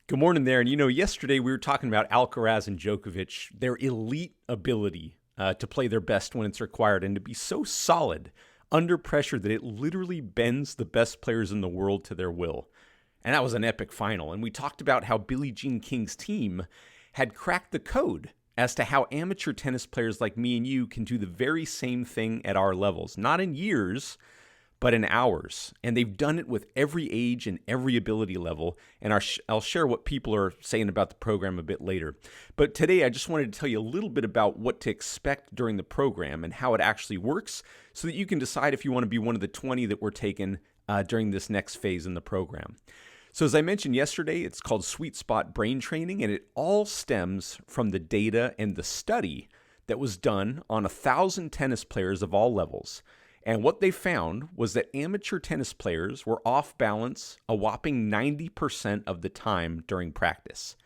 Good morning there. And yesterday we were talking about Alcaraz and Djokovic, their elite ability to play their best when it's required and to be so solid under pressure that it literally bends the best players in the world to their will. And that was an epic final. And we talked about how Billie Jean King's team had cracked the code as to how amateur tennis players like me and you can do the very same thing at our levels, not in years, but in hours. And they've done it with every age and every ability level. And I'll share what people are saying about the program a bit later. But today, I just wanted to tell you a little bit about what to expect during the program and how it actually works so that you can decide if you want to be one of the 20 that we're taking during this next phase in the program. So as I mentioned yesterday, it's called Sweet Spot Brain Training, and it all stems from the data and the study that was done on 1,000 tennis players of all levels. And what they found was that amateur tennis players were off balance a whopping 90% of the time during practice.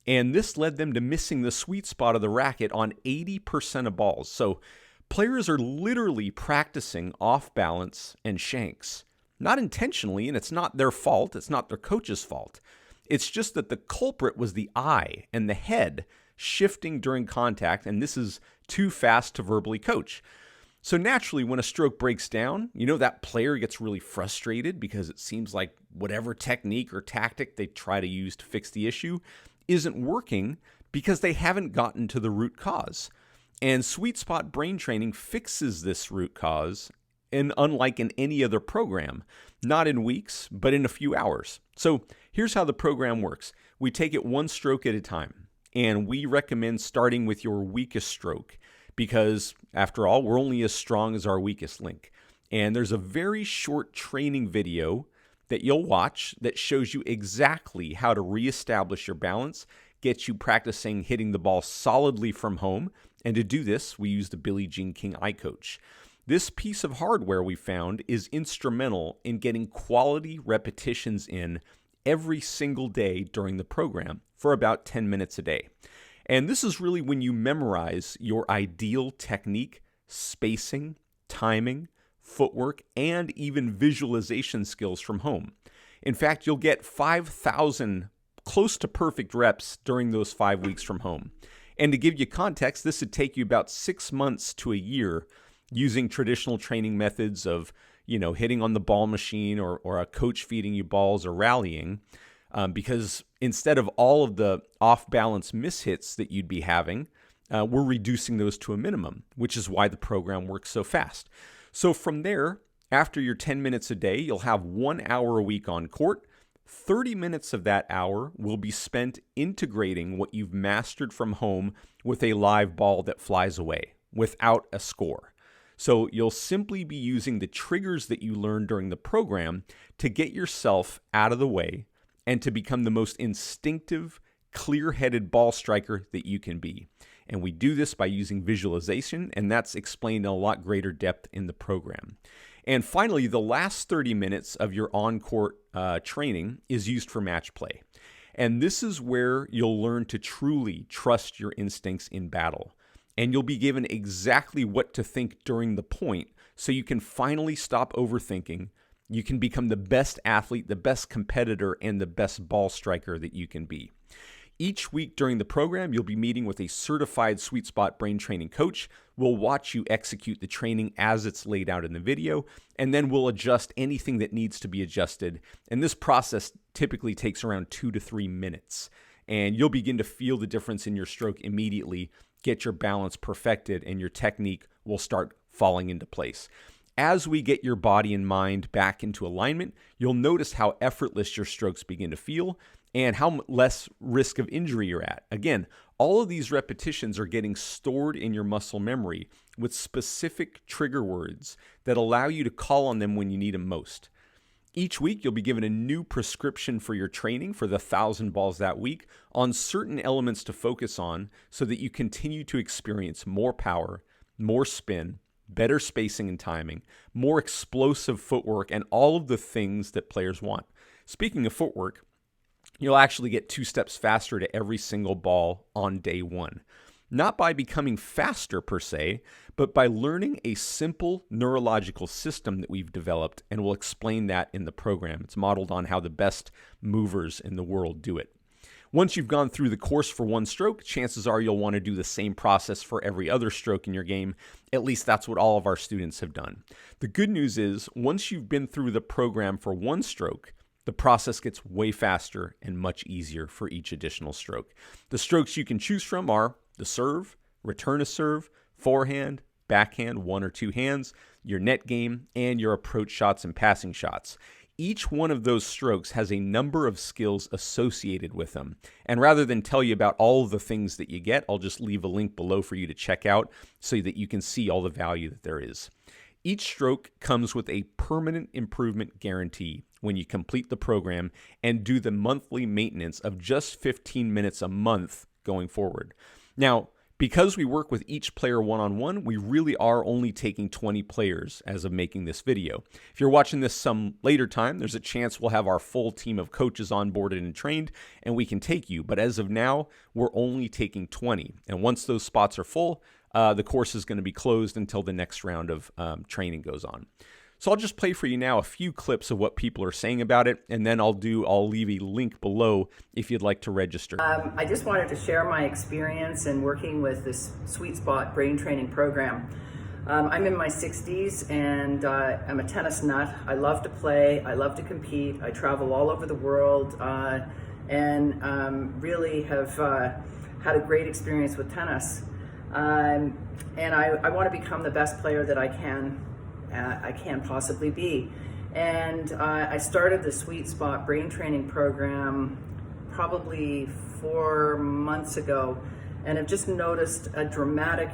And this led them to missing the sweet spot of the racket on 80% of balls. So players are literally practicing off balance and shanks. Not intentionally, and it's not their fault. It's not their coach's fault. It's just that the culprit was the eye and the head shifting during contact, and this is too fast to verbally coach. So naturally, when a stroke breaks down, that player gets really frustrated because it seems like whatever technique or tactic they try to use to fix the issue isn't working because they haven't gotten to the root cause. And Sweet Spot Brain Training fixes this root cause, and unlike in any other program, not in weeks, but in a few hours. So here's how the program works. We take it one stroke at a time, and we recommend starting with your weakest stroke, because after all, we're only as strong as our weakest link. And there's a very short training video that you'll watch that shows you exactly how to reestablish your balance, get you practicing hitting the ball solidly from home. And to do this, we use the Billie Jean King iCoach. This piece of hardware we found is instrumental in getting quality repetitions in every single day during the program for about 10 minutes a day. And this is really when you memorize your ideal technique, spacing, timing, footwork, and even visualization skills from home. In fact, you'll get 5,000 close to perfect reps during those 5 weeks from home. And to give you context, this would take you about 6 months to a year using traditional training methods of, hitting on the ball machine or a coach feeding you balls or rallying. Because instead of all of the off-balance mishits that you'd be having, we're reducing those to a minimum, which is why the program works so fast. So from there, after your 10 minutes a day, you'll have 1 hour a week on court. 30 minutes of that hour will be spent integrating what you've mastered from home with a live ball that flies away without a score. So you'll simply be using the triggers that you learned during the program to get yourself out of the way and to become the most instinctive, clear-headed ball striker that you can be. And we do this by using visualization, and that's explained in a lot greater depth in the program. And finally, the last 30 minutes of your on-court training is used for match play. And this is where you'll learn to truly trust your instincts in battle. And you'll be given exactly what to think during the point so you can finally stop overthinking. You can become the best athlete, the best competitor, and the best ball striker that you can be. Each week during the program, you'll be meeting with a certified Sweet Spot Brain Training coach. We'll watch you execute the training as it's laid out in the video, and then we'll adjust anything that needs to be adjusted. And this process typically takes around 2 to 3 minutes. And you'll begin to feel the difference in your stroke immediately, get your balance perfected, and your technique will start falling into place. As we get your body and mind back into alignment, you'll notice how effortless your strokes begin to feel and how less risk of injury you're at. Again, all of these repetitions are getting stored in your muscle memory with specific trigger words that allow you to call on them when you need them most. Each week, you'll be given a new prescription for your training for the 1,000 balls that week on certain elements to focus on so that you continue to experience more power, more spin, better spacing and timing, more explosive footwork, and all of the things that players want. Speaking of footwork, you'll actually get 2 steps faster to every single ball on day 1. not by becoming faster per se, but by learning a simple neurological system that we've developed, and we'll explain that in the program. It's modeled on how the best movers in the world do it. Once you've gone through the course for one stroke, chances are you'll want to do the same process for every other stroke in your game. At least that's what all of our students have done. The good news is, once you've been through the program for one stroke, the process gets way faster and much easier for each additional stroke. The strokes you can choose from are the serve, return a serve, forehand, backhand, one or two hands, your net game, and your approach shots and passing shots. Each one of those strokes has a number of skills associated with them. And rather than tell you about all of the things that you get, I'll just leave a link below for you to check out so that you can see all the value that there is. Each stroke comes with a permanent improvement guarantee when you complete the program and do the monthly maintenance of just 15 minutes a month going forward. Now, because we work with each player one-on-one, we really are only taking 20 players as of making this video. If you're watching this some later time, there's a chance we'll have our full team of coaches onboarded and trained, and we can take you. But as of now, we're only taking 20. And once those spots are full, the course is going to be closed until the next round of training goes on. So I'll just play for you now a few clips of what people are saying about it, and then I'll leave a link below if you'd like to register. I just wanted to share my experience in working with this Sweet Spot brain training program. I'm in my 60s and I'm a tennis nut. I love to play, I love to compete, I travel all over the world, and really have had a great experience with tennis. And I want to become the best player that I can possibly be. And I started the Sweet Spot brain training program probably 4 months ago, and I've just noticed a dramatic,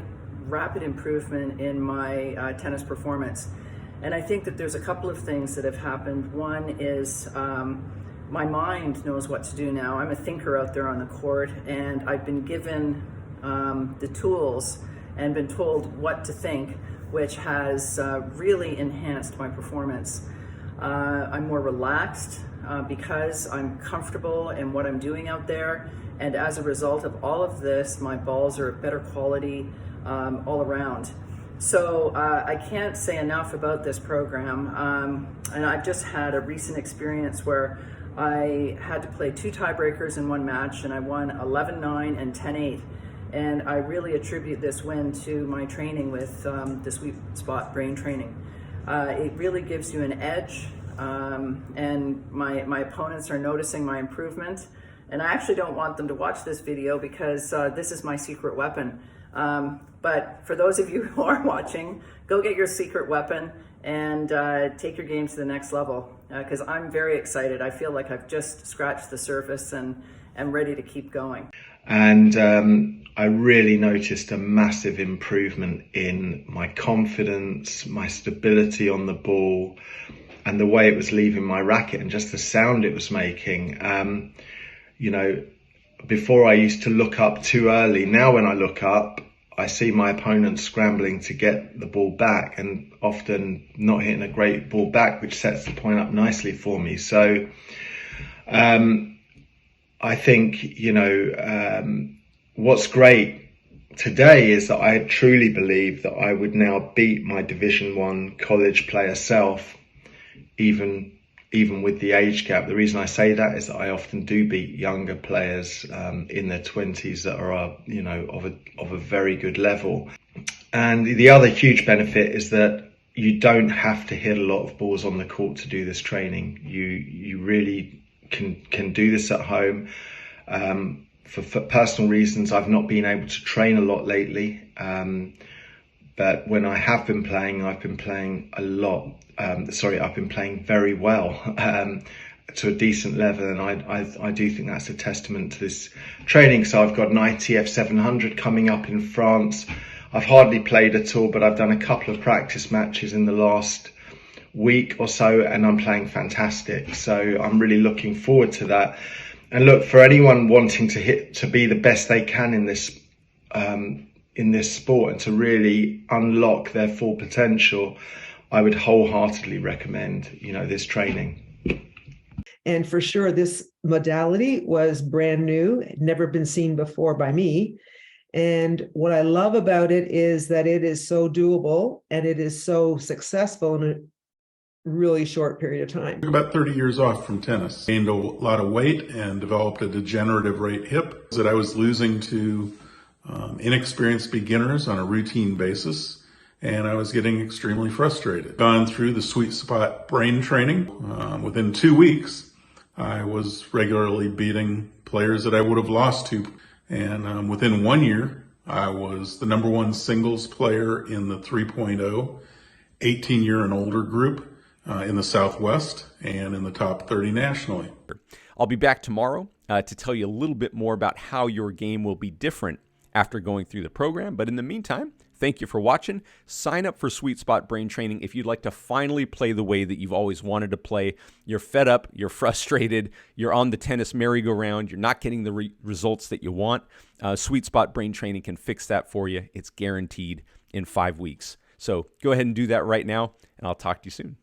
rapid improvement in my tennis performance. And I think that there's a couple of things that have happened. One is my mind knows what to do now. I'm a thinker out there on the court, and I've been given the tools and been told what to think, which has really enhanced my performance. I'm more relaxed because I'm comfortable in what I'm doing out there, and as a result of all of this, my balls are better quality all around. So I can't say enough about this program, and I've just had a recent experience where I had to play 2 tiebreakers in one match, and I won 11-9 and 10-8. And I really attribute this win to my training with the Sweet Spot brain training. It really gives you an edge, and my opponents are noticing my improvement. And I actually don't want them to watch this video because this is my secret weapon. But for those of you who are watching, go get your secret weapon and take your game to the next level, because I'm very excited. I feel like I've just scratched the surface and am ready to keep going. And I really noticed a massive improvement in my confidence, my stability on the ball, and the way it was leaving my racket and just the sound it was making. You know, before I used to look up too early. Now when I look up, I see my opponent scrambling to get the ball back and often not hitting a great ball back, which sets the point up nicely for me. So I think, you know, what's great today is that I truly believe that I would now beat my Division 1 college player self, even with the age gap. The reason I say that is that I often do beat younger players in their 20s that are, you know, of a very good level. And the other huge benefit is that you don't have to hit a lot of balls on the court to do this training. You really can do this at home. For personal reasons, I've not been able to train a lot lately. But when I have been playing, I've been playing a lot. I've been playing very well to a decent level, and I do think that's a testament to this training. So I've got an ITF 700 coming up in France. I've hardly played at all, but I've done a couple of practice matches in the last week or so, and I'm playing fantastic. So I'm really looking forward to that. And look, for anyone wanting to be the best they can in this sport and to really unlock their full potential, I would wholeheartedly recommend, you know, this training. And for sure, this modality was brand new, never been seen before by me. And what I love about it is that it is so doable and it is so successful in a really short period of time. Took about 30 years off from tennis. Gained a lot of weight and developed a degenerative right hip that I was losing to inexperienced beginners on a routine basis. And I was getting extremely frustrated. Gone through the Sweet Spot brain training. Within 2 weeks, I was regularly beating players that I would have lost to. And within 1 year, I was the number one singles player in the 3.0, 18-year and older group in the Southwest and in the top 30 nationally. I'll be back tomorrow to tell you a little bit more about how your game will be different after going through the program. But in the meantime, thank you for watching. Sign up for Sweet Spot Brain Training if you'd like to finally play the way that you've always wanted to play. You're fed up, you're frustrated, you're on the tennis merry-go-round, you're not getting the results that you want. Sweet Spot Brain Training can fix that for you. It's guaranteed in 5 weeks. So go ahead and do that right now, and I'll talk to you soon.